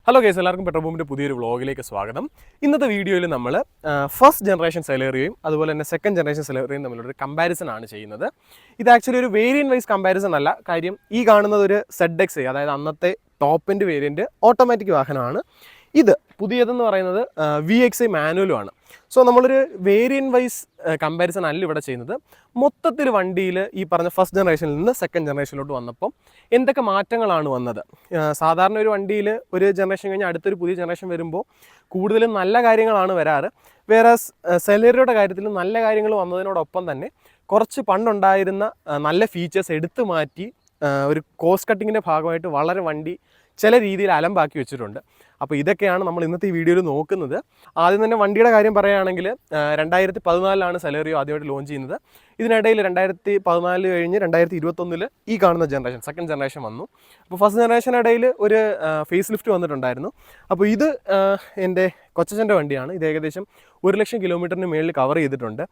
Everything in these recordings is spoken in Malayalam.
ഹലോ ഗൈസ്, എല്ലാവർക്കും പെട്രോൾ പമ്പിൻ്റെ പുതിയൊരു വ്ളോഗിലേക്ക് സ്വാഗതം. ഇന്നത്തെ വീഡിയോയിൽ നമ്മൾ ഫസ്റ്റ് ജനറേഷൻ സെലേറിയയും അതുപോലെ തന്നെ സെക്കൻഡ് ജനറേഷൻ സെലേറിയയും തമ്മിലൊരു കമ്പാരിസൺ ആണ് ചെയ്യുന്നത്. ഇത് ആക്ച്വലി ഒരു വേരിയൻറ്റ് വൈസ് കമ്പാരിസൺ അല്ല. കാര്യം ഈ കാണുന്നത് ഒരു ZX, അതായത് അന്നത്തെ ടോപ്പ് എൻഡ് വേരിയൻറ്റ് ഓട്ടോമാറ്റിക് വാഹനമാണ്. ഇത് പുതിയതെന്ന് പറയുന്നത് VXI മാനുവലുമാണ്. സോ നമ്മളൊരു വേരിയൻറ്റ് വൈസ് കമ്പാരിസൺ അല്ല ഇവിടെ ചെയ്യുന്നത്. മൊത്തത്തിൽ വണ്ടിയിൽ ഈ പറഞ്ഞ ഫസ്റ്റ് ജനറേഷനിൽ നിന്ന് സെക്കൻഡ് ജനറേഷനിലോട്ട് വന്നപ്പം എന്തൊക്കെ മാറ്റങ്ങളാണ് വന്നത്. സാധാരണ ഒരു വണ്ടിയിൽ ഒരു ജനറേഷൻ കഴിഞ്ഞ് അടുത്തൊരു പുതിയ ജനറേഷൻ വരുമ്പോൾ കൂടുതലും നല്ല കാര്യങ്ങളാണ് വരാറ്. വേറെ സെലേറിയയുടെ കാര്യത്തിൽ നല്ല കാര്യങ്ങൾ വന്നതിനോടൊപ്പം തന്നെ കുറച്ച് പണ്ടുണ്ടായിരുന്ന നല്ല ഫീച്ചേഴ്സ് എടുത്തു മാറ്റി ഒരു കോസ്റ്റ് കട്ടിങ്ങിൻ്റെ ഭാഗമായിട്ട് വളരെ വണ്ടി ചില രീതിയിൽ അലമ്പാക്കി വെച്ചിട്ടുണ്ട്. അപ്പോൾ ഇതൊക്കെയാണ് നമ്മൾ ഇന്നത്തെ ഈ വീഡിയോയിൽ നോക്കുന്നത്. ആദ്യം തന്നെ വണ്ടിയുടെ കാര്യം പറയുകയാണെങ്കിൽ 2014 സെലേറിയോ ആദ്യമായിട്ട് ലോഞ്ച് ചെയ്യുന്നത്. ഇതിനിടയിൽ 2014 കഴിഞ്ഞ് 2021 ഈ കാണുന്ന ജനറേഷൻ സെക്കൻഡ് ജനറേഷൻ വന്നു. അപ്പോൾ ഫസ്റ്റ് ജനറേഷനിടയിൽ ഒരു ഫേസ് ലിഫ്റ്റ് വന്നിട്ടുണ്ടായിരുന്നു. അപ്പോൾ ഇത് എൻ്റെ കൊച്ചച്ഛൻ്റെ വണ്ടിയാണ്. ഇത് ഏകദേശം 1,00,000 കിലോമീറ്ററിന് മേളിൽ കവർ ചെയ്തിട്ടുണ്ട്.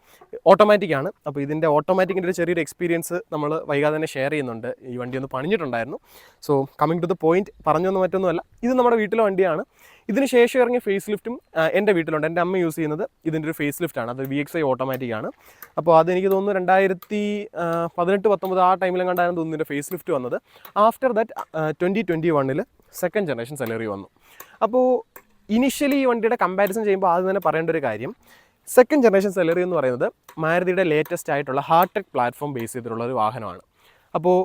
ഓട്ടോമാറ്റിക്കാണ്. അപ്പോൾ ഇതിൻ്റെ ഓട്ടോമാറ്റിക്കിൻ്റെ ഒരു ചെറിയൊരു എക്സ്പീരിയൻസ് നമ്മൾ വൈകാതെ തന്നെ ഷെയർ ചെയ്യുന്നുണ്ട്. ഈ വണ്ടി ഒന്ന് പണിഞ്ഞിട്ടുണ്ടായിരുന്നു. So coming to the point, പറഞ്ഞൊന്നും മറ്റൊന്നുമല്ല, ഇത് നമ്മുടെ വീട്ടിലെ വണ്ടിയാണ്. ഇതിന് ശേഷം ഇറങ്ങിയ ഫേസ് ലിഫ്റ്റും എൻ്റെ വീട്ടിലുണ്ട്. എൻ്റെ അമ്മ യൂസ് ചെയ്യുന്നത് ഇതിൻ്റെ ഒരു ഫേസ് ലിഫ്റ്റാണ്. അത് VXI ഓട്ടോമാറ്റിക്കാണ്. അപ്പോൾ അതെനിക്ക് തോന്നുന്നു 2018-19 ആ ടൈമിലും കണ്ടായിരുന്നു തോന്നുന്നു ഇതിൻ്റെ ഫേസ് ലിഫ്റ്റ് വന്നത്. After that 2021 second generation Celerio വന്നു. അപ്പോൾ ഇനിഷ്യലി ഈ വണ്ടിയുടെ കമ്പാരിസൺ ചെയ്യുമ്പോൾ ആദ്യം തന്നെ പറയേണ്ട ഒരു കാര്യം, സെക്കൻഡ് ജനറേഷൻ സെലേറിയോ എന്ന് പറയുന്നത് മാരുതിയുടെ ലേറ്റസ്റ്റ് ആയിട്ടുള്ള ഹാർട്ടെക് പ്ലാറ്റ്ഫോം ബേസ് ചെയ്തിട്ടുള്ള ഒരു വാഹനമാണ്. അപ്പോൾ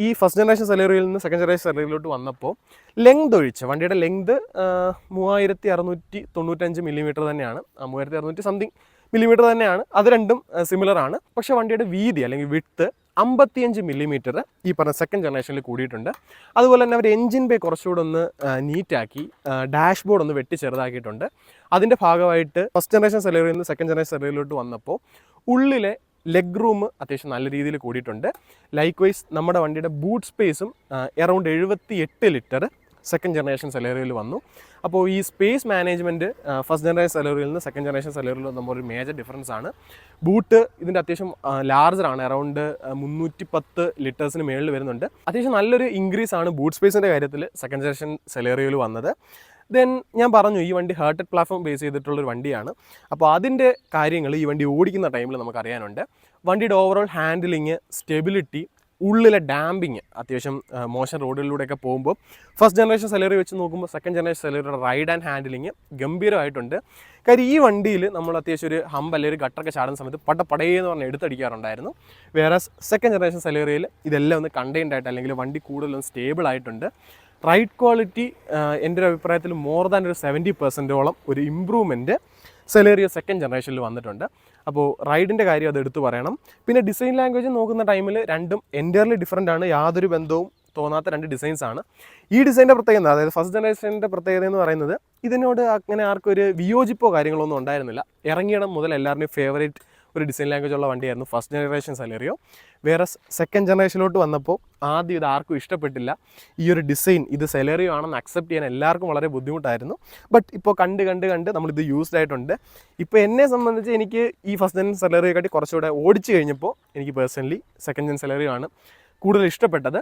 ഈ ഫസ്റ്റ് ജനറേഷൻ സെലേറിയോയിൽ നിന്ന് സെക്കൻഡ് ജനറേഷൻ സെലേറിയോട്ട് വന്നപ്പോൾ ലെങ്ത് ഒഴിച്ച് വണ്ടിയുടെ ലെങ്ത് 3695 മില്ലിമീറ്റർ തന്നെയാണ്. 3600 സംതിങ് മില്ലിമീറ്റർ തന്നെയാണ്. അത് രണ്ടും സിമിലർ ആണ്. പക്ഷേ വണ്ടിയുടെ വീതി അല്ലെങ്കിൽ വിഡ്ത്ത് 55 മില്ലിമീറ്റർ ഈ പറഞ്ഞ സെക്കൻഡ് ജനറേഷനിൽ കൂടിയിട്ടുണ്ട്. അതുപോലെ തന്നെ അവർ എൻജിൻ ബേ കുറച്ചുകൂടെ ഒന്ന് നീറ്റാക്കി ഡാഷ്ബോർഡ് ഒന്ന് വെട്ടി ചെറുതാക്കിയിട്ടുണ്ട്. അതിൻ്റെ ഭാഗമായിട്ട് ഫസ്റ്റ് ജനറേഷൻ സെലേറിയോയിൽ നിന്ന് സെക്കൻഡ് ജനറേഷൻ സെലേറിയോട്ട് വന്നപ്പോൾ ഉള്ളിലെ ലെഗ് റൂം അത്യാവശ്യം നല്ല രീതിയിൽ കൂടിയിട്ടുണ്ട്. ലൈക്ക് വൈസ് നമ്മുടെ വണ്ടിയുടെ ബൂട്ട് സ്പേസും അറൗണ്ട് 78 ലിറ്റർ സെക്കൻഡ് ജനറേഷൻ സെലേറിയോയിൽ വന്നു. അപ്പോൾ ഈ സ്പേസ് മാനേജ്മെൻറ്റ് ഫസ്റ്റ് ജനറേഷൻ സെലേറിയോയിൽ നിന്ന് സെക്കൻഡ് ജനറേഷൻ സെലേറിയോയിൽ നമ്മളൊരു മേജർ ഡിഫറൻസ് ആണ്. ബൂട്ട് ഇതിൻ്റെ അത്യാവശ്യം ലാർജറാണ്. അറൗണ്ട് 310 ലിറ്റേഴ്സിന് മേളിൽ വരുന്നുണ്ട്. അത്യാവശ്യം നല്ലൊരു ഇൻക്രീസ് ആണ് ബൂട്ട് സ്പേസിൻ്റെ കാര്യത്തിൽ സെക്കൻഡ് ജനറേഷൻ സെലേറിയോയിൽ വന്നത്. ദെൻ ഞാൻ പറഞ്ഞു, ഈ വണ്ടി ഹാർട്ടെക് പ്ലാറ്റ്ഫോം ബേസ് ചെയ്തിട്ടുള്ളൊരു വണ്ടിയാണ്. അപ്പോൾ അതിൻ്റെ കാര്യങ്ങൾ ഈ വണ്ടി ഓടിക്കുന്ന ടൈമിൽ നമുക്കറിയാനുണ്ട്. വണ്ടിയുടെ ഓവറോൾ ഹാൻഡിലിങ്, സ്റ്റെബിലിറ്റി, ഉള്ളിലെ ഡാമ്പിങ് അത്യാവശ്യം മോശം റോഡുകളിലൂടെയൊക്കെ പോകുമ്പോൾ ഫസ്റ്റ് ജനറേഷൻ സെലേറിയോ വെച്ച് നോക്കുമ്പോൾ സെക്കൻഡ് ജനറേഷൻ സെലേറിയുടെ റൈഡ് ആൻഡ് ഹാൻഡിലിങ് ഗംഭീരമായിട്ടുണ്ട്. കാര്യം ഈ വണ്ടിയിൽ നമ്മൾ അത്യാവശ്യം ഒരു ഹമ്പ് അല്ലെങ്കിൽ ഒരു ഗട്ടറൊക്കെ ചാടുന്ന സമയത്ത് പടപടയെന്ന് പറഞ്ഞ് എടുത്തടിക്കാറുണ്ടായിരുന്നു. വേറെ സെക്കൻഡ് ജനറേഷൻ സെലേറിയയിൽ ഇതെല്ലാം ഒന്ന് കണ്ടെയ്ൻഡ് ആയിട്ട് അല്ലെങ്കിൽ വണ്ടി കൂടുതലൊന്ന് സ്റ്റേബിൾ ആയിട്ടുണ്ട്. റൈഡ് ക്വാളിറ്റി എൻ്റെ ഒരു അഭിപ്രായത്തിൽ മോർ ദാൻ ഒരു 70% ഒരു ഇമ്പ്രൂവ്മെൻറ്റ് സെലേറിയോ സെക്കൻഡ് ജനറേഷനിൽ വന്നിട്ടുണ്ട്. അപ്പോൾ റൈഡിൻ്റെ കാര്യം അത് എടുത്തു പറയണം. പിന്നെ ഡിസൈൻ ലാംഗ്വേജ് നോക്കുന്ന ടൈമിൽ രണ്ടും എൻറ്റയർലി ഡിഫറൻ്റ് ആണ്. യാതൊരു ബന്ധവും തോന്നാത്ത രണ്ട് ഡിസൈൻസ് ആണ്. ഈ ഡിസൈൻ്റെ പ്രത്യേകത, അതായത് ഫസ്റ്റ് ജനറേഷൻ്റെ പ്രത്യേകത എന്ന് പറയുന്നത് ഇതിനോട് അങ്ങനെ ആർക്കും ഒരു വിയോജിപ്പോ കാര്യങ്ങളൊന്നും ഉണ്ടായിരുന്നില്ല. ഇറങ്ങിയിടം മുതൽ എല്ലാവരുടെയും ഫേവറേറ്റ് ഒരു ഡിസൈൻ ലാംഗ്വേജ് ഉള്ള വണ്ടിയായിരുന്നു ഫസ്റ്റ് ജനറേഷൻ സെലേറിയോ. വേറെ സെക്കൻഡ് ജനറേഷനിലോട്ട് വന്നപ്പോൾ ആദ്യം ഇത് ആർക്കും ഇഷ്ടപ്പെട്ടില്ല. ഈ ഒരു ഡിസൈൻ ഇത് സെലേറിയോ ആണെന്ന് അക്സെപ്റ്റ് ചെയ്യാൻ എല്ലാവർക്കും വളരെ ബുദ്ധിമുട്ടായിരുന്നു. ബട്ട് ഇപ്പോൾ കണ്ട് നമ്മളിത് യൂസ്ഡ് ആയിട്ടുണ്ട്. ഇപ്പോൾ എന്നെ സംബന്ധിച്ച് എനിക്ക് ഈ ഫസ്റ്റ് ജനറേഷൻ സെലേറിയോ കാട്ടി കുറച്ചുകൂടെ ഓടിച്ചു കഴിഞ്ഞപ്പോൾ എനിക്ക് പേഴ്സണലി സെക്കൻഡ് ജനറേഷൻ സെലേറിയോ ആണ് കൂടുതൽ ഇഷ്ടപ്പെട്ടത്.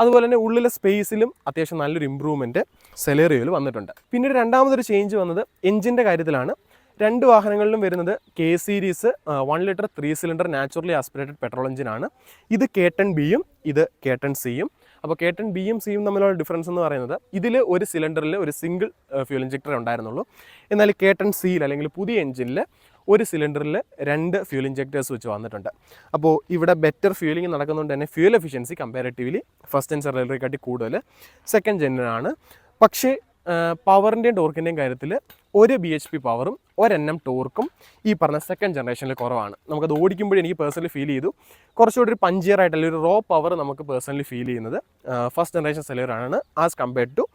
അതുപോലെ തന്നെ ഉള്ളിലെ സ്പേസിലും അത്യാവശ്യം നല്ലൊരു ഇമ്പ്രൂവ്മെൻറ്റ് സെലേറിയോയിൽ വന്നിട്ടുണ്ട്. പിന്നീട് രണ്ടാമതൊരു ചേഞ്ച് വന്നത് എഞ്ചിൻ്റെ കാര്യത്തിലാണ്. രണ്ട് വാഹനങ്ങളിലും വരുന്നത് K series 1 litre 3 cylinder naturally aspirated petrol എഞ്ചിനാണ്. ഇത് K10Bയും ഇത് K10Cയും. അപ്പോൾ K10Bയും Cയും തമ്മിലുള്ള ഡിഫറൻസ് എന്ന് പറയുന്നത് ഇതിൽ ഒരു സിലിണ്ടറിൽ ഒരു സിംഗിൾ ഫ്യൂൽ ഇഞ്ചക്ടർ ഉണ്ടായിരുന്നുള്ളൂ. എന്നാൽ K10Cയിൽ അല്ലെങ്കിൽ പുതിയ എഞ്ചിനിൽ ഒരു സിലിണ്ടറിൽ 2 ഫ്യൂൽ ഇഞ്ചക്ടേഴ്സ് വെച്ച് വന്നിട്ടുണ്ട്. അപ്പോൾ ഇവിടെ ബെറ്റർ ഫ്യൂലിംഗ് നടക്കുന്നതുകൊണ്ട് തന്നെ fuel efficiency comparatively first gen സെലേറിയോക്കാട്ടി കൂടുതൽ സെക്കൻഡ് ജെന്നിനാണ്. പക്ഷേ പവറിൻ്റെയും ടോർക്കിൻ്റെയും കാര്യത്തിൽ 1 bhp പവറും 1 Nm ടോർക്കും ഈ പറഞ്ഞ സെക്കൻഡ് ജനറേഷനിൽ കുറവാണ്. നമുക്കത് ഓടിക്കുമ്പോഴേ എനിക്ക് പേഴ്സണലി ഫീൽ ചെയ്തു. കുറച്ചുകൂടി ഒരു പഞ്ചിയറായിട്ട് അല്ലെങ്കിൽ ഒരു റോ പവർ നമുക്ക് പേഴ്സണലി ഫീൽ ചെയ്യുന്നത് ഫസ്റ്റ് ജനറേഷൻ സെലേറിയാണ് as compared to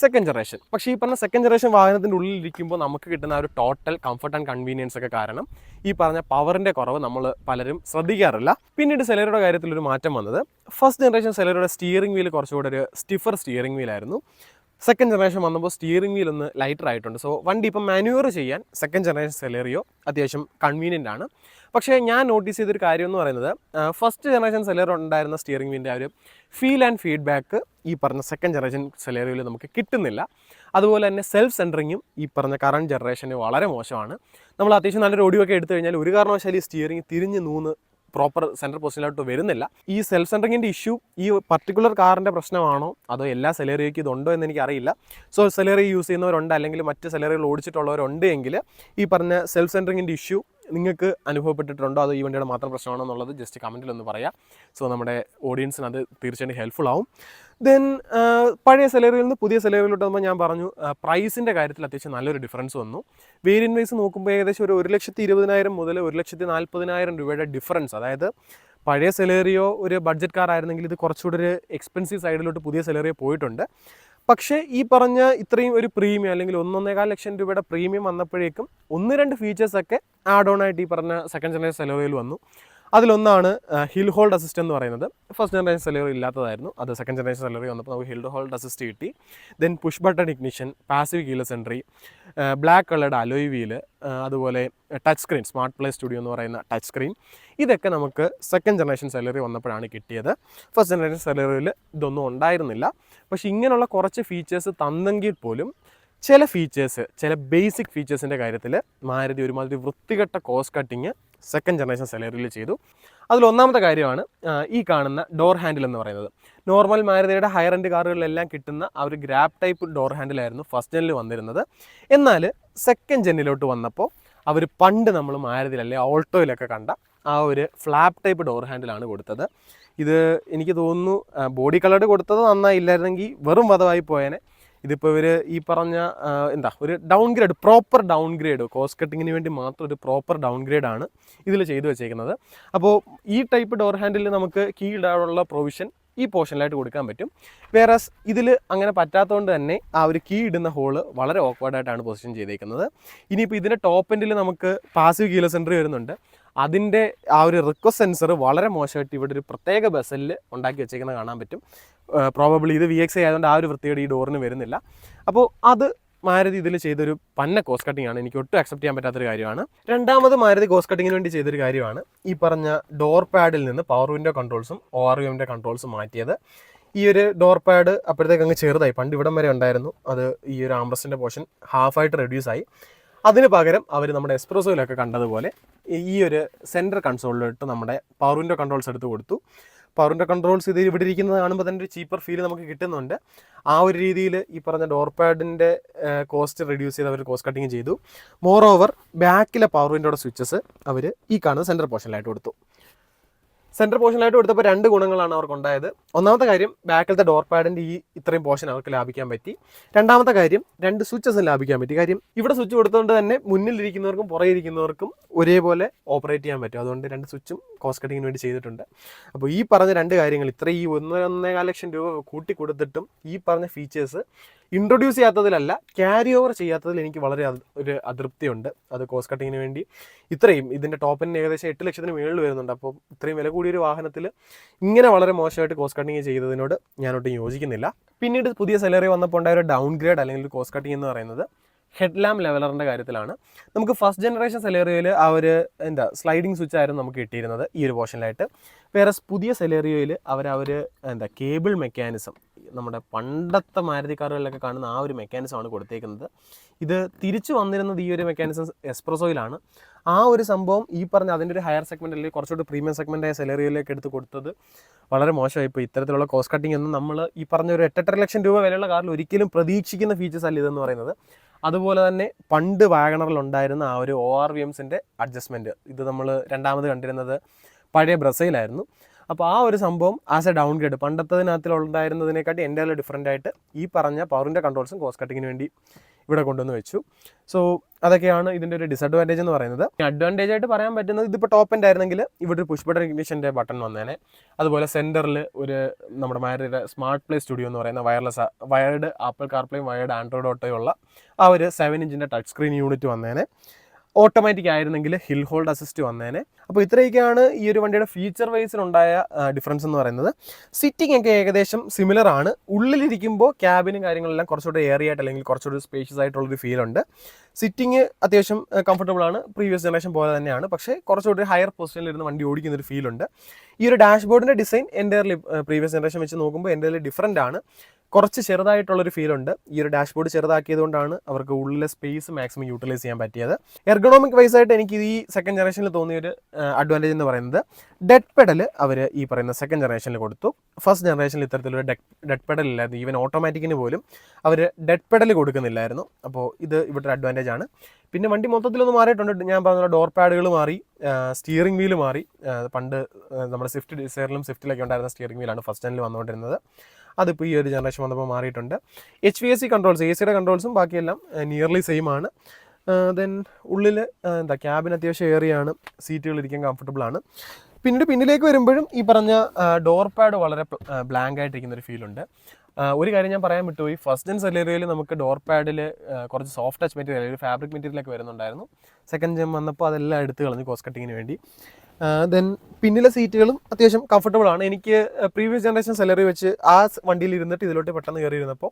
second generation. പക്ഷേ ഈ പറഞ്ഞ സെക്കൻഡ് ജനറേഷൻ വാഹനത്തിൻ്റെ ഉള്ളിലിരിക്കുമ്പോൾ നമുക്ക് കിട്ടുന്ന ഒരു ടോട്ടൽ കംഫർട്ട് ആൻഡ് കൺവീനിയൻസ് ഒക്കെ കാരണം ഈ പറഞ്ഞ പവറിൻ്റെ കുറവ് നമ്മൾ പലരും ശ്രദ്ധിക്കാറില്ല. പിന്നീട് സെലേറിയുടെ കാര്യത്തിലൊരു മാറ്റം വന്നത് ഫസ്റ്റ് ജനറേഷൻ സെലേറിയുടെ സ്റ്റിയറിംഗ് വീൽ കുറച്ചുകൂടെ ഒരു സ്റ്റിഫർ സ്റ്റിയറിംഗ് വീലായിരുന്നു. സെക്കൻഡ് ജനറേഷൻ വന്നപ്പോൾ സ്റ്റിയറിംഗ് വീൽ ഒന്ന് ലൈറ്റർ ആയിട്ടുണ്ട്. സോ വണ്ടി ഇപ്പം മാനുവർ ചെയ്യാൻ സെക്കൻഡ് ജനറേഷൻ സെലേറിയോ അത്യാവശ്യം കൺവീനിയൻ്റ് ആണ്. പക്ഷേ ഞാൻ നോട്ടീസ് ചെയ്തൊരു കാര്യം എന്ന് പറയുന്നത് ഫസ്റ്റ് ജനറേഷൻ സെലേറിയോ ഉണ്ടായിരുന്ന സ്റ്റിയറിംഗ് വീലിൻ്റെ ആ ഒരു ഫീൽ ആൻഡ് ഫീഡ്ബാക്ക് ഈ പറഞ്ഞ സെക്കൻഡ് ജനറേഷൻ സെലേറിയോയിൽ നമുക്ക് കിട്ടുന്നില്ല. അതുപോലെ തന്നെ സെൽഫ് സെൻറ്ററിങ്ങും ഈ പറഞ്ഞ കറണ്ട് ജനറേഷന് വളരെ മോശമാണ്. നമ്മൾ അത്യാവശ്യം നല്ലൊരു ഓഡിയോ ഒക്കെ എടുത്തു കഴിഞ്ഞാൽ ഒരു കാരണവശാലും ഈ സ്റ്റിയറിംഗ് തിരിഞ്ഞ് നൂന്ന് പ്രോപ്പർ സെൻറ്റർ പൊസിഷനിലോട്ട് വരുന്നില്ല. ഈ സെൽഫ് സെൻറ്ററിങ്ങിൻ്റെ ഇഷ്യൂ ഈ പർട്ടിക്കുലർ കാറിൻ്റെ പ്രശ്നമാണോ അതോ എല്ലാ സെലേറിയോയ്ക്കും ഇതുണ്ടോ എന്ന് എനിക്കറിയില്ല. സോ സെലേറിയോ യൂസ് ചെയ്യുന്നവരുണ്ട്, അല്ലെങ്കിൽ മറ്റ് സെലേറിയോകൾ ഓടിച്ചിട്ടുള്ളവരുണ്ട് എങ്കിൽ ഈ പറഞ്ഞ സെൽഫ് സെൻറ്ററിങ്ങിൻ്റെ ഇഷ്യൂ നിങ്ങൾക്ക് അനുഭവപ്പെട്ടിട്ടുണ്ടോ അതോ ഈ വണ്ടിയുടെ മാത്രം പ്രശ്നമാണോ എന്നുള്ളത് ജസ്റ്റ് കമൻറ്റിലൊന്ന് പറയാം. സോ നമ്മുടെ ഓഡിയൻസിന് അത് തീർച്ചയായിട്ടും ഹെൽപ്ഫുൾ ആവും. ദെൻ പഴയ സെലേറിയിൽ നിന്ന് പുതിയ സെലേറിയിലോട്ട് വന്നപ്പോൾ ഞാൻ പറഞ്ഞു പ്രൈസിൻ്റെ കാര്യത്തിൽ അത്യാവശ്യം നല്ലൊരു ഡിഫറൻസ് വന്നു. വേരിയൻറ്റ് വൈസ് നോക്കുമ്പോൾ ഏകദേശം ഒരു 1,20,000 മുതൽ 1,40,000 രൂപയുടെ ഡിഫറൻസ്. അതായത് പഴയ സെലേറിയോ ഒരു ബഡ്ജറ്റ് കാർ ആയിരുന്നെങ്കിൽ ഇത് കുറച്ചുകൂടി ഒരു എക്സ്പെൻസീവ് സൈഡിലോട്ട് പുതിയ സെലേറിയോ പോയിട്ടുണ്ട്. പക്ഷേ ഈ പറഞ്ഞ ഇത്രയും ഒരു പ്രീമിയം അല്ലെങ്കിൽ 1.25 ലക്ഷം രൂപയുടെ പ്രീമിയം വന്നപ്പോഴേക്കും 1-2 ഫീച്ചേഴ്സൊക്കെ ആഡ് ഓൺ ആയിട്ട് ഈ പറഞ്ഞ സെക്കൻഡ് ജനറേഷൻ സെലേറിയോയിൽ വന്നു. അതിലൊന്നാണ് ഹിൽ ഹോൾഡ് അസിസ്റ്റ് എന്ന് പറയുന്നത്. ഫസ്റ്റ് ജനറേഷൻ സെലേറിയോ ഇല്ലാത്തതായിരുന്നു, അത് സെക്കൻഡ് ജനറേഷൻ സെലേറിയോ വന്നപ്പോൾ നമുക്ക് ഹിൽ ഹോൾഡ് അസിസ്റ്റ് കിട്ടി. Then push button ignition, passive keyless entry, black coloured alloy wheel, അതുപോലെ touch screen, smart play studio എന്ന് പറയുന്ന ടച്ച് സ്ക്രീൻ. ഇതൊക്കെ നമുക്ക് സെക്കൻഡ് ജനറേഷൻ സെലേറിയോ വന്നപ്പോഴാണ് കിട്ടിയത്. ഫസ്റ്റ് ജനറേഷൻ സെലേറിയോയിൽ ഇതൊന്നും ഉണ്ടായിരുന്നില്ല. പക്ഷേ ഇങ്ങനെയുള്ള കുറച്ച് ഫീച്ചേഴ്സ് തന്നെങ്കിൽ പോലും ചില ഫീച്ചേഴ്സ്, ചില ബേസിക് ഫീച്ചേഴ്സിൻ്റെ കാര്യത്തിൽ മാരുതി ഒരുമാതിരി വൃത്തികെട്ട കോസ്റ്റ് കട്ടിങ് സെക്കൻഡ് ജനറേഷൻ സെലേറിയോയിൽ ചെയ്തു. അതിലൊന്നാമത്തെ കാര്യമാണ് ഈ കാണുന്ന ഡോർ ഹാൻഡിൽ എന്ന് പറയുന്നത്. നോർമൽ മാരുതിയുടെ ഹയർ എൻഡ് കാറുകളിലെല്ലാം കിട്ടുന്ന ആ ഒരു ഗ്രാബ് ടൈപ്പ് ഡോർ ഹാൻഡിലായിരുന്നു ഫസ്റ്റ് ജെന്നിൽ വന്നിരുന്നത്. എന്നാൽ സെക്കൻഡ് ജെന്നിലോട്ട് വന്നപ്പോൾ അവർ പണ്ട് നമ്മൾ മാരുതിയിൽ അല്ലെങ്കിൽ ഓൾട്ടോയിലൊക്കെ കണ്ട ആ ഒരു ഫ്ലാപ്പ് ടൈപ്പ് ഡോർ ഹാൻഡിലാണ് കൊടുത്തത്. ഇത് എനിക്ക് തോന്നുന്നു ബോഡി കളർഡ് കൊടുത്തത് നന്നായില്ലായിരുന്നെങ്കിൽ വെറും വധമായി പോയേനെ. ഇതിപ്പോൾ ഇവർ ഈ പറഞ്ഞ ഒരു downgrade, proper downgrade, cost കട്ടിങ്ങിന് വേണ്ടി മാത്രം ഒരു പ്രോപ്പർ ഡൗൺ ഗ്രേഡാണ് ഇതിൽ ചെയ്തു വെച്ചേക്കുന്നത്. അപ്പോൾ ഈ ടൈപ്പ് ഡോർ ഹാൻഡിൽ നമുക്ക് കീ ഇടാനുള്ള പ്രൊവിഷൻ ഈ പോർഷനിലായിട്ട് കൊടുക്കാൻ പറ്റും. വേറെ ഇതിൽ അങ്ങനെ പറ്റാത്തതുകൊണ്ട് തന്നെ ആ ഒരു കീ ഇടുന്ന ഹോള് വളരെ ഓക്വേർഡായിട്ടാണ് പൊസിഷൻ ചെയ്തേക്കുന്നത്. ഇനിയിപ്പോൾ ഇതിൻ്റെ ടോപ്പ് എൻഡിൽ നമുക്ക് പാസീവ് കീലെസ് എൻട്രി വരുന്നുണ്ട്. അതിൻ്റെ ആ ഒരു റിക്വസ്റ്റ് സെൻസർ വളരെ മോശമായിട്ട് ഇവിടെ ഒരു പ്രത്യേക ബസലിൽ ഉണ്ടാക്കി വെച്ചേക്കുന്നത് കാണാൻ പറ്റും. പ്രോബബ്ലി ഇത് VXI ആയതുകൊണ്ട് ആ ഒരു വൃത്തിയോടെ ഈ ഡോറിന് വരുന്നില്ല. അപ്പോൾ അത് മാരുതി ഇതിൽ ചെയ്തൊരു പന്ന കോസ്റ്റ് കട്ടിംഗ് ആണ്, എനിക്ക് ഒട്ടും അക്സെപ്റ്റ് ചെയ്യാൻ പറ്റാത്തൊരു കാര്യമാണ്. രണ്ടാമത് മാരുതി കോസ്റ്റ് കട്ടിങ്ങിന് വേണ്ടി ചെയ്തൊരു കാര്യമാണ് ഈ പറഞ്ഞ ഡോർ പാഡിൽ നിന്ന് പവർ വിൻഡോ കൺട്രോൾസും ORVMൻ്റെ കൺട്രോൾസും മാറ്റിയത്. ഈ ഒരു ഡോർ പാഡ് അപ്പോഴത്തേക്ക് അങ്ങ് ചെറുതായി, പണ്ട് ഇവിടം വരെ ഉണ്ടായിരുന്നു, അത് ഈ ഒരു ആംബ്രസ്റ്റിൻ്റെ പോർഷൻ ഹാഫായിട്ട് റെഡ്യൂസ് ആയി. അതിന് പകരം അവർ നമ്മുടെ എക്സ്പ്രസോയിലൊക്കെ കണ്ടതുപോലെ ഈ ഒരു സെൻറ്റർ കൺസോളിലിട്ട് നമ്മുടെ പവർ വിൻഡോ കൺട്രോൾസ് എടുത്ത് കൊടുത്തു. പവർ വിൻഡോ കൺട്രോൾസ് ഇത് ഇവിടെ ഇരിക്കുന്നത് കാണുമ്പോൾ തന്നെ ഒരു ചീപ്പർ ഫീൽ നമുക്ക് കിട്ടുന്നുണ്ട്. ആ ഒരു രീതിയിൽ ഈ പറഞ്ഞ ഡോർ പാഡിൻ്റെ കോസ്റ്റ് റെഡ്യൂസ് ചെയ്ത് അവർ കോസ്റ്റ് കട്ടിങ് ചെയ്തു. മോർ ഓവർ ബാക്കിലെ പവർ വിൻഡോയുടെ സ്വിച്ചസ് അവർ ഈ കാണുന്ന സെൻറ്റർ പോർഷനിലായിട്ട് കൊടുത്തു. സെൻറ്റർ പോർഷനിലായിട്ട് കൊടുത്തപ്പോൾ 2 ഗുണങ്ങളാണ് അവർക്കുണ്ടായത്. ഒന്നാമത്തെ കാര്യം ബാക്കിലത്തെ ഡോർ പാഡിൻ്റെ ഇത്രയും പോർഷൻ അവർക്ക് ലാഭിക്കാൻ പറ്റി. രണ്ടാമത്തെ കാര്യം 2 സ്വിച്ചസും ലാഭിക്കാൻ പറ്റി. കാര്യം ഇവിടെ സ്വിച്ച് കൊടുത്തുകൊണ്ട് തന്നെ മുന്നിലിരിക്കുന്നവർക്കും പുറകെ ഇരിക്കുന്നവർക്കും ഒരേപോലെ ഓപ്പറേറ്റ് ചെയ്യാൻ പറ്റും. അതുകൊണ്ട് 2 സ്വിച്ചും കോസ്റ്റ് കട്ടിങ്ങിന് വേണ്ടി ചെയ്തിട്ടുണ്ട്. അപ്പോൾ ഈ പറഞ്ഞ 2 കാര്യങ്ങൾ, ഇത്ര ഈ 1.25 ലക്ഷം രൂപ കൂട്ടി കൊടുത്തിട്ടും ഈ പറഞ്ഞ ഫീച്ചേഴ്സ് ഇൻട്രൊഡ്യൂസ് ചെയ്യാത്തതിലല്ല, ക്യാരി ഓവർ ചെയ്യാത്തതിൽ എനിക്ക് വളരെ ഒരു അതൃപ്തിയുണ്ട്. അത് കോസ്റ്റ് കട്ടിങ്ങിന് വേണ്ടി ഇത്രയും ഇതിൻ്റെ ടോപ്പിന് ഏകദേശം 8 ലക്ഷത്തിന് മുകളിൽ വരുന്നുണ്ട്. അപ്പോൾ ഇത്രയും വില കൂടിയൊരു വാഹനത്തിൽ ഇങ്ങനെ വളരെ മോശമായിട്ട് കോസ്റ്റ് കട്ടിങ് ചെയ്തതിനോട് ഞാനൊട്ടും യോജിക്കുന്നില്ല. പിന്നീട് പുതിയ സെലേറിയോ വന്നപ്പോൾ ഉണ്ടായ ഒരു ഡൗൺ ഗ്രേഡ് അല്ലെങ്കിൽ കോസ്റ്റ് കട്ടിങ് എന്ന് പറയുന്നത് ഹെഡ് ലാമ്പ് ലെവലറിൻ്റെ കാര്യത്തിലാണ്. നമുക്ക് ഫസ്റ്റ് ജനറേഷൻ സെലേറിയോയിൽ ആ ഒരു സ്ലൈഡിങ് സ്വിച്ച് ആയിരുന്നു നമുക്ക് കിട്ടിയിരുന്നത് ഈ ഒരു പോർഷനിലായിട്ട്. വേറെ പുതിയ സെലേറിയോയിൽ അവർ കേബിൾ മെക്കാനിസം, നമ്മുടെ പണ്ടത്തെ മാരുതി കാറുകളിലൊക്കെ കാണുന്ന ആ ഒരു മെക്കാനിസമാണ് കൊടുത്തേക്കുന്നത്. ഇത് തിരിച്ചു വന്നിരുന്നത് ഈ ഒരു മെക്കാനിസം എക്സ്പ്രസോയിലാണ്. ആ ഒരു സംഭവം ഈ പറഞ്ഞ അതിൻ്റെ ഒരു ഹയർ സെഗ്മെൻറ്റ് അല്ലെങ്കിൽ കുറച്ചുകൂടി പ്രീമിയം സെഗ്മെൻറ്റായ സെലേറിയോയിലേക്ക് എടുത്ത് കൊടുത്തത് വളരെ മോശമായി. ഇപ്പോൾ ഇത്തരത്തിലുള്ള കോസ്റ്റ് കട്ടിംഗ് ഒന്നും നമ്മൾ ഈ പറഞ്ഞ ഒരു 8.5 ലക്ഷം രൂപ വിലയുള്ള കാറിൽ ഒരിക്കലും പ്രതീക്ഷിക്കുന്ന ഫീച്ചേഴ്സ് അല്ല ഇതെന്ന് പറയുന്നത്. അതുപോലെ തന്നെ പണ്ട് വാഗണറിൽ ഉണ്ടായിരുന്ന ആ ഒരു ORVMസിൻ്റെ അഡ്ജസ്റ്റ്മെൻറ്റ്, ഇത് നമ്മൾ രണ്ടാമത് കണ്ടിരുന്നത് പഴയ ബ്രസയിലായിരുന്നു. അപ്പോൾ ആ ഒരു സംഭവം ആസ് എ ഡൗൺ ഗ്രേഡ് പണ്ടത്തതിനകത്തിലുണ്ടായിരുന്നതിനെക്കാട്ടി എൻ്റെ ഡിഫറൻ്റ് ആയിട്ട് ഈ പറഞ്ഞ പവറിൻ്റെ കൺട്രോൾസും കോസ്റ്റ് കട്ടിങ്ങിന് വേണ്ടി ഇവിടെ കൊണ്ടുവന്ന് വെച്ചു. സോ അതൊക്കെയാണ് ഇതിൻ്റെ ഒരു ഡിസഡ്വാൻറ്റേജ് എന്ന് പറയുന്നത്. അഡ്വാൻറ്റേജ് ആയിട്ട് പറയാൻ പറ്റുന്നത് ഇതിപ്പോൾ ടോപ്പ് എൻഡ് ആയിരുന്നെങ്കിൽ ഇവിടെ ഒരു പുഷ് ബട്ടൺ ഇഗ്നിഷൻ്റെ ബട്ടൺ വന്നേനെ. അതുപോലെ സെൻറ്ററിൽ ഒരു നമ്മുടെ മാരുതിയുടെ സ്മാർട്ട് പ്ലേ സ്റ്റുഡിയോ എന്ന് പറയുന്ന വയർഡ് ആപ്പിൾ കാർപ്ലേയും വയർഡ് ആൻഡ്രോയിഡ് ഓട്ടോയുള്ള ആ ഒരു 7 ഇഞ്ചിൻ്റെ ടച്ച് സ്ക്രീൻ യൂണിറ്റ് വന്നേനെ. ഓട്ടോമാറ്റിക് ആയിരുന്നെങ്കിൽ ഹിൽ ഹോൾഡ് അസിസ്റ്റ് വന്നേനെ. അപ്പോൾ ഇത്രയൊക്കെയാണ് ഈ ഒരു വണ്ടിയുടെ ഫീച്ചർ വൈസിലുണ്ടായ ഡിഫറൻസ് എന്ന് പറയുന്നത്. സിറ്റിംഗ് ഒക്കെ ഏകദേശം സിമിലർ ആണ്. ഉള്ളിലിരിക്കുമ്പോൾ ക്യാബിനും കാര്യങ്ങളെല്ലാം കുറച്ചുകൂടെ ഏറിയ ആയിട്ട് അല്ലെങ്കിൽ കുറച്ചുകൂടി സ്പേഷ്യസ് ആയിട്ടുള്ളൊരു ഫീൽ ഉണ്ട്. സിറ്റിംഗ് അത്യാവശ്യം കംഫർട്ടബിൾ ആണ്, പ്രീവിയസ് ജനറേഷൻ പോലെ തന്നെയാണ്. പക്ഷേ കുറച്ചുകൂടി ഹയർ പൊസിഷനിൽ ഇരുന്ന് വണ്ടി ഓടിക്കുന്ന ഒരു ഫീൽ ഉണ്ട്. ഈ ഒരു ഡാഷ്ബോർഡിൻ്റെ ഡിസൈൻ എൻ്റയർലി പ്രീവിയസ് ജനറേഷൻ വെച്ച് നോക്കുമ്പോൾ എൻ്റയർലി ഡിഫറൻ്റ് ആണ്. കുറച്ച് ചെറുതായിട്ടുള്ളൊരു ഫീലുണ്ട്. ഈ ഒരു ഡാഷ്ബോർഡ് ചെറുതാക്കിയത് കൊണ്ടാണ് അവർക്ക് ഉള്ളിലെ സ്പേസ് മാക്സിമം യൂട്ടിലൈസ് ചെയ്യാൻ പറ്റിയത്. എർഗണോമിക് വൈസായിട്ട് എനിക്ക് ഈ സെക്കൻഡ് ജനറേഷനിൽ തോന്നിയൊരു അഡ്വാൻറ്റേജ് എന്ന് പറയുന്നത് ഡെഡ് പെഡൽ അവർ ഈ പറയുന്ന സെക്കൻഡ് ജനറേഷനിൽ കൊടുത്തു. ഫസ്റ്റ് ജനറേഷനിൽ ഇത്തരത്തിലൊരു ഡെഡ് പെഡൽ ഇല്ലായിരുന്നു. ഈവൻ ഓട്ടോമാറ്റിക്കിന് പോലും അവർ ഡെഡ് പെഡൽ കൊടുക്കുന്നില്ലായിരുന്നു. അപ്പോൾ ഇത് ഇവിടെ ഒരു അഡ്വാൻറ്റേജ് ആണ്. പിന്നെ വണ്ടി മൊത്തത്തിലൊന്ന് മാറിയിട്ടുണ്ട്. ഞാൻ പറഞ്ഞ ഡോർ പാഡുകൾ മാറി, സ്റ്റിയറിംഗ് വീല് മാറി. പണ്ട് നമ്മുടെ സ്വിഫ്റ്റ് ഡിസയറിലും സ്വിഫ്റ്റിലൊക്കെ ഉണ്ടായിരുന്ന സ്റ്റിയറിംഗ് വീലാണ് ഫസ്റ്റ് ജനിൽ വന്നുകൊണ്ടിരുന്നത്. അതിപ്പോൾ ഈ ഒരു ജനറേഷൻ വന്നപ്പോൾ മാറിയിട്ടുണ്ട്. HVAC കൺട്രോൾസ്, AC കൺട്രോൾസും ബാക്കിയെല്ലാം നിയർലി സെയിം ആണ്. ദെൻ ഉള്ളിൽ ക്യാബിൻ അത്യാവശ്യം ഏറിയാണ്, സീറ്റുകൾ ഇരിക്കാൻ കംഫർട്ടബിൾ ആണ്. പിന്നിലേക്ക് വരുമ്പോഴും ഈ പറഞ്ഞ ഡോർ പാഡ് വളരെ ബ്ലാങ്ക് ആയിട്ടിരിക്കുന്ന ഒരു ഫീലുണ്ട്. ഒരു കാര്യം ഞാൻ പറയാൻ വിട്ടുപോയി, ഫസ്റ്റ് ജെൻ സെലേറിയയിൽ നമുക്ക് ഡോർ പാഡിൽ കുറച്ച് സോഫ്റ്റ് ടച്ച് മെറ്റീരിയൽ, ഒരു ഫാബ്രിക് മെറ്റീരിയലൊക്കെ വരുന്നുണ്ടായിരുന്നു. സെക്കൻഡ് ജെൻ വന്നപ്പോൾ അതെല്ലാം എടുത്ത് കളഞ്ഞു കോസ്റ്റ് കട്ടിങ്ങിന് വേണ്ടി. ദെൻ പിന്നിലെ സീറ്റുകളും അത്യാവശ്യം കംഫർട്ടബിൾ ആണ്. എനിക്ക് പ്രീവിയസ് ജനറേഷൻ സെലറി വെച്ച് ആ വണ്ടിയിൽ ഇരുന്നിട്ട് ഇതിലോട്ട് പെട്ടെന്ന് കയറി ഇരുന്നപ്പോൾ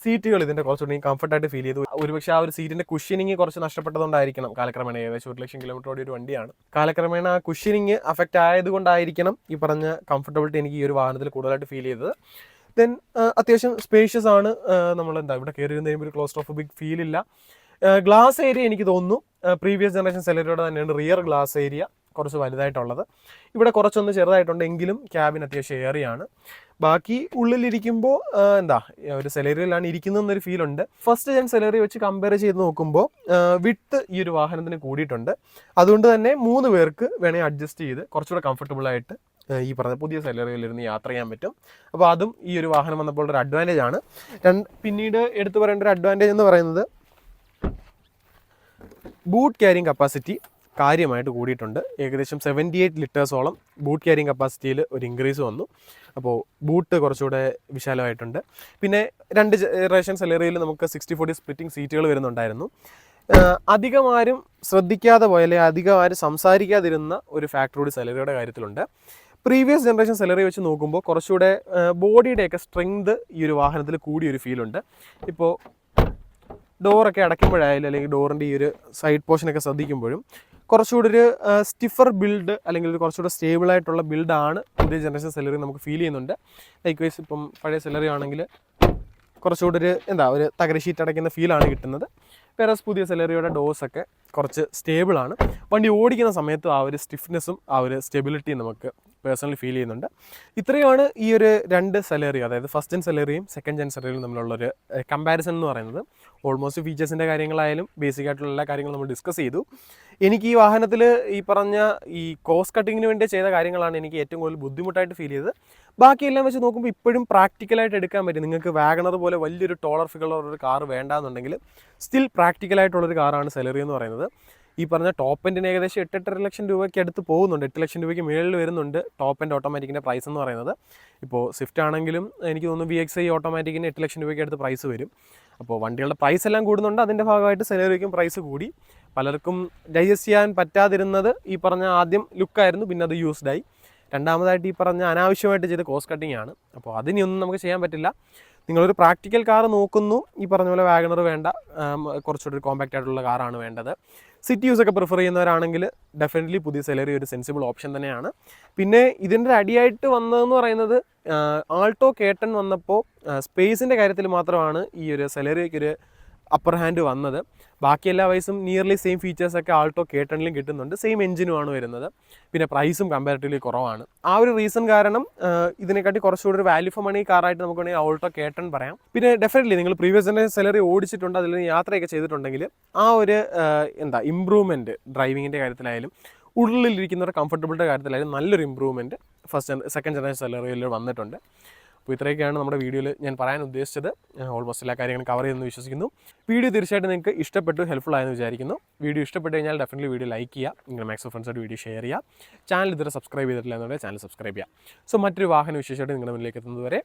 സീറ്റുകൾ ഇതിൻ്റെ കുറച്ചുകൂടി കംഫർട്ടായിട്ട് ഫീൽ ചെയ്തു. ഒരുപക്ഷെ ആ ഒരു സീറ്റിൻ്റെ കുഷ്യനിങ് കുറച്ച് നഷ്ടപ്പെട്ടതുകൊണ്ടായിരിക്കണം കാലക്രമേണ, ഏകദേശം 1 ലക്ഷം കിലോമീറ്റർ ഓടിയ ഒരു വണ്ടിയാണ്. കാലക്രമേണ ആ കുഷ്യനിങ് അഫക്റ്റ് ആയതുകൊണ്ടായിരിക്കണം ഈ പറഞ്ഞ കംഫർട്ടബിലിറ്റി എനിക്ക് ഈ ഒരു വാഹനത്തിൽ കൂടുതലായിട്ട് ഫീൽ ചെയ്തത്. ദെൻ അത്യാവശ്യം സ്പേഷ്യസ് ആണ്. ഇവിടെ കയറി ഇരുന്ന് കഴിയുമ്പോൾ ഒരു ക്ലോസ്ട്രോഫോബിക് ഫീൽ ഇല്ല. ഗ്ലാസ് ഏരിയ എനിക്ക് തോന്നുന്നു പ്രീവിയസ് ജനറേഷൻ സെലറിയോടെ തന്നെയാണ് റിയർ ഗ്ലാസ് ഏരിയ കുറച്ച് വലുതായിട്ടുള്ളത്. ഇവിടെ കുറച്ചൊന്ന് ചെറുതായിട്ടുണ്ട്, എങ്കിലും ക്യാബിൻ അത്യാവശ്യം ഏറിയാണ്. ബാക്കി ഉള്ളിലിരിക്കുമ്പോൾ ഒരു സെലറിയിലാണ് ഇരിക്കുന്നതെന്നൊരു ഫീലുണ്ട്. ഫസ്റ്റ് ജെൻ സെലറി വെച്ച് കമ്പയർ ചെയ്ത് നോക്കുമ്പോൾ വിഡ്ത്ത് ഈ ഒരു വാഹനത്തിന് കൂടിയിട്ടുണ്ട്. അതുകൊണ്ട് തന്നെ 3 പേർക്ക് വേണേൽ അഡ്ജസ്റ്റ് ചെയ്ത് കുറച്ചുകൂടെ കംഫർട്ടബിളായിട്ട് ഈ പറഞ്ഞ പുതിയ സെലറിയിലിരുന്ന് യാത്ര ചെയ്യാൻ പറ്റും. അപ്പോൾ അതും ഈ ഒരു വാഹനം വന്നപ്പോൾ ഒരു അഡ്വാൻറ്റേജ് ആണ്. പിന്നീട് എടുത്തു പറയേണ്ട ഒരു അഡ്വാൻറ്റേജ് എന്ന് പറയുന്നത് ബൂട്ട് ക്യാരിങ് കപ്പാസിറ്റി കാര്യമായിട്ട് കൂടിയിട്ടുണ്ട്. ഏകദേശം 78 ലിറ്റേഴ്സോളം ബൂട്ട് ക്യാരിങ് കപ്പാസിറ്റിയിൽ ഒരു ഇൻക്രീസ് വന്നു. അപ്പോൾ ബൂട്ട് കുറച്ചുകൂടെ വിശാലമായിട്ടുണ്ട്. പിന്നെ 2 ജനറേഷൻ സെലറിയിൽ നമുക്ക് 60/40 സ്പ്ലിറ്റിംഗ് സീറ്റുകൾ വരുന്നുണ്ടായിരുന്നു. അധികം ആരും ശ്രദ്ധിക്കാതെ പോയ, അല്ലെങ്കിൽ അധികം ആരും സംസാരിക്കാതിരുന്ന ഒരു ഫാക്ടർ കൂടി സെലറിയുടെ കാര്യത്തിലുണ്ട്. പ്രീവിയസ് ജനറേഷൻ സെലറി വെച്ച് നോക്കുമ്പോൾ കുറച്ചുകൂടെ ബോഡിയുടെയൊക്കെ സ്ട്രെങ്ത് ഈ ഒരു വാഹനത്തിൽ കൂടിയൊരു ഫീലുണ്ട്. ഇപ്പോൾ ഡോറൊക്കെ അടയ്ക്കുമ്പോഴായാലും അല്ലെങ്കിൽ ഡോറിൻ്റെ ഈ ഒരു സൈഡ് പോർഷനൊക്കെ ശ്രദ്ധിക്കുമ്പോഴും കുറച്ചുകൂടി ഒരു സ്റ്റിഫർ ബിൽഡ് അല്ലെങ്കിൽ ഒരു കുറച്ചുകൂടെ സ്റ്റേബിൾ ആയിട്ടുള്ള ബിൽഡാണ് പുതിയ ജനറേഷൻ സെലറി നമുക്ക് ഫീൽ ചെയ്യുന്നുണ്ട്. ലൈക്ക് വൈസ് ഇപ്പം പഴയ സെലറി ആണെങ്കിൽ കുറച്ചുകൂടി ഒരു തകര ഷീറ്റ് അടയ്ക്കുന്ന ഫീലാണ് കിട്ടുന്നത്. വേറെ പുതിയ സെലറിയുടെ ഡോസൊക്കെ കുറച്ച് സ്റ്റേബിളാണ്. വണ്ടി ഓടിക്കുന്ന സമയത്തും ആ ഒരു സ്റ്റിഫ്നെസ്സും ആ ഒരു സ്റ്റെബിലിറ്റിയും നമുക്ക് പേഴ്സണലി ഫീൽ ചെയ്യുന്നുണ്ട്. ഇത്രയുമാണ് ഈ ഒരു 2 സെലറി, അതായത് ഫസ്റ്റ് ജെൻ സെലറിയും സെക്കൻഡ് ജെൻ സെലറിയും തമ്മിലുള്ളൊരു കമ്പാരിസൺ എന്ന് പറയുന്നത്. ഓൾമോസ്റ്റ് ഫീച്ചേഴ്സിൻ്റെ കാര്യങ്ങളായാലും ബേസിക് ആയിട്ടുള്ള എല്ലാ കാര്യങ്ങളും നമ്മൾ ഡിസ്കസ് ചെയ്തു. എനിക്ക് ഈ വാഹനത്തിൽ ഈ പറഞ്ഞ ഈ കോസ്റ്റ് കട്ടിങ്ങിന് വേണ്ടി ചെയ്ത കാര്യങ്ങളാണ് എനിക്ക് ഏറ്റവും കൂടുതൽ ബുദ്ധിമുട്ടായിട്ട് ഫീൽ ചെയ്തത്. ബാക്കിയെല്ലാം വെച്ച് നോക്കുമ്പോൾ ഇപ്പോഴും പ്രാക്ടിക്കലായിട്ട് എടുക്കാൻ പറ്റും. നിങ്ങൾക്ക് വാഗണർ പോലെ വലിയൊരു ടോളർ ഫിഗറുള്ള ഒരു കാർ വേണ്ടാന്നുണ്ടെങ്കിൽ സ്റ്റിൽ പ്രാക്ടിക്കലായിട്ടുള്ളൊരു കാറാണ് സെലറി എന്ന് പറയുന്നത്. ഈ പറഞ്ഞ ടോപ്പ് എൻഡിന് ഏകദേശം 8-8.5 ലക്ഷം രൂപയ്ക്ക് അടുത്ത് പോകുന്നുണ്ട്. 8 ലക്ഷം രൂപയ്ക്ക് മുകളിൽ വരുന്നുണ്ട് ടോപ്പ് എൻഡ് ഓട്ടോമാറ്റിക്കിൻ്റെ പ്രൈസ് എന്ന് പറയുന്നത്. ഇപ്പോൾ സ്വിഫ്റ്റ് ആണെങ്കിലും എനിക്ക് തോന്നുന്നു VXi ഓട്ടോമാറ്റിക്കിന് 8 ലക്ഷം രൂപയ്ക്ക് അടുത്ത് പ്രൈസ് വരും. അപ്പോൾ വണ്ടികളുടെ പ്രൈസ് എല്ലാം കൂടുന്നുണ്ട്. അതിൻ്റെ ഭാഗമായിട്ട് സെലറിക്കും പ്രൈസ് കൂടി. പലർക്കും ഡൈജസ്റ്റ് ചെയ്യാൻ പറ്റാതിരുന്നത് ഈ പറഞ്ഞ ആദ്യം ലുക്കായിരുന്നു, പിന്നെ അത് യൂസ്ഡായി. രണ്ടാമതായിട്ട് ഈ പറഞ്ഞ അനാവശ്യമായിട്ട് ചെയ്ത കോസ്റ്റ് കട്ടിങ് ആണ്. അപ്പോൾ അതിനൊന്നും നമുക്ക് ചെയ്യാൻ പറ്റില്ല. നിങ്ങളൊരു പ്രാക്ടിക്കൽ കാർ നോക്കുന്നു, ഈ പറഞ്ഞ പോലെ വാഗണർ വേണ്ട, കുറച്ചുകൂടി കോമ്പാക്റ്റ് ആയിട്ടുള്ള കാറാണ് വേണ്ടത്, സിറ്റി യൂസൊക്കെ പ്രിഫർ ചെയ്യുന്നവരാണെങ്കിൽ ഡെഫിനറ്റ്ലി പുതിയ സെലറി ഒരു സെൻസിബിൾ ഓപ്ഷൻ തന്നെയാണ്. പിന്നെ ഇതിൻ്റെ അടിയായിട്ട് വന്നതെന്ന് പറയുന്നത് ആൾട്ടോ K10 വന്നപ്പോൾ സ്പേസിൻ്റെ കാര്യത്തിൽ മാത്രമാണ് ഈ ഒരു സെലറിക്കൊരു അപ്പർ ഹാൻഡ് വന്നത്. ബാക്കി എല്ലാ വയസ്സും നിയർലി സെയിം ഫീച്ചേഴ്സൊക്കെ ആൾട്ടോ K10ലും കിട്ടുന്നുണ്ട്. സെയിം എഞ്ചിനുമാണ് വരുന്നത്. പിന്നെ പ്രൈസും കമ്പാരിറ്റീവ്ലി കുറവാണ്. ആ ഒരു റീസൺ കാരണം ഇതിനെക്കാട്ടി കുറച്ചുകൂടി ഒരു വാല്യൂ ഫോർ മണി കാറായിട്ട് നമുക്ക് വേണമെങ്കിൽ ആൾട്ടോ K10 പറയാം. പിന്നെ ഡെഫിനറ്റ്ലി നിങ്ങൾ പ്രീവിയസ് സെലറി ഓടിച്ചിട്ടുണ്ട്, അതിൽ യാത്രയൊക്കെ ചെയ്തിട്ടുണ്ടെങ്കിൽ ആ ഒരു ഇമ്പ്രൂവ്മെൻറ്റ് ഡ്രൈവിങ്ങിൻ്റെ കാര്യത്തിലായാലും ഉള്ളിലിരിക്കുന്നവരുടെ കംഫർട്ടബിലിറ്റിയുടെ കാര്യത്തിലായാലും നല്ലൊരു ഇമ്പ്രൂവ്മെൻറ്റ് സെക്കൻഡ് ജനറേഷൻ സെലറിയിൽ വന്നിട്ടുണ്ട്. അപ്പോൾ ഇത്രയൊക്കെയാണ് നമ്മുടെ വീഡിയോയിൽ ഞാൻ പറയാൻ ഉദ്ദേശിച്ചത്. ഓൾമോസ്റ്റ് എല്ലാ കാര്യങ്ങളും കവർ ചെയ്യുമെന്ന് വിശ്വസിക്കുന്നു. വീഡിയോ തീർച്ചയായിട്ടും നിങ്ങൾക്ക് ഇഷ്ടപ്പെട്ടു, ഹെൽപ്ഫുൾ ആയെന്ന് വിചാരിക്കുന്നു. വീഡിയോ ഇഷ്ടപ്പെട്ട് കഴിഞ്ഞാൽ ഡെഫിനറ്റ്ലി വീഡിയോ ലൈക്ക് ചെയ്യുക, നിങ്ങൾ മാക്സിമം ഫ്രണ്ട്സായിട്ട് വീഡിയോ ഷെയർ ചെയ്യുക. ചാനൽ ഇതുവരെ സബ്സ്ക്രൈബ് ചെയ്തിട്ടില്ല എന്നുണ്ടെങ്കിൽ ചാനൽ സബ്സ്ക്രൈബ് ചെയ്യുക. സോ മറ്റൊരു വാഹന വിശേഷമായിട്ട് നിങ്ങളുടെ മുന്നിലേക്ക് എത്തുന്നതുവരെ